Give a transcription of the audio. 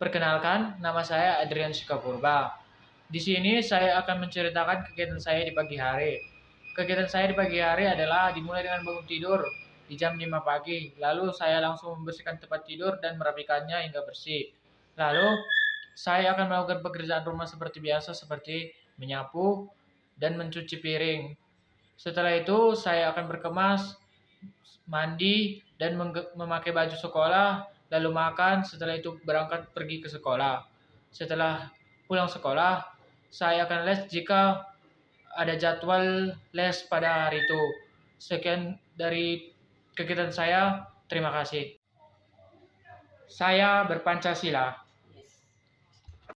Perkenalkan, nama saya Adrian Sukapurba. Di sini saya akan menceritakan kegiatan saya di pagi hari. Kegiatan saya di pagi hari adalah dimulai dengan bangun tidur di jam 5 pagi. Lalu saya langsung membersihkan tempat tidur dan merapikannya hingga bersih. Lalu saya akan melakukan pekerjaan rumah seperti biasa seperti menyapu dan mencuci piring. Setelah itu saya akan berkemas, mandi, dan memakai baju sekolah, lalu makan, setelah itu berangkat pergi ke sekolah. Setelah pulang sekolah, saya akan les jika ada jadwal les pada hari itu. Sekian dari kegiatan saya, terima kasih. Saya berpancasila.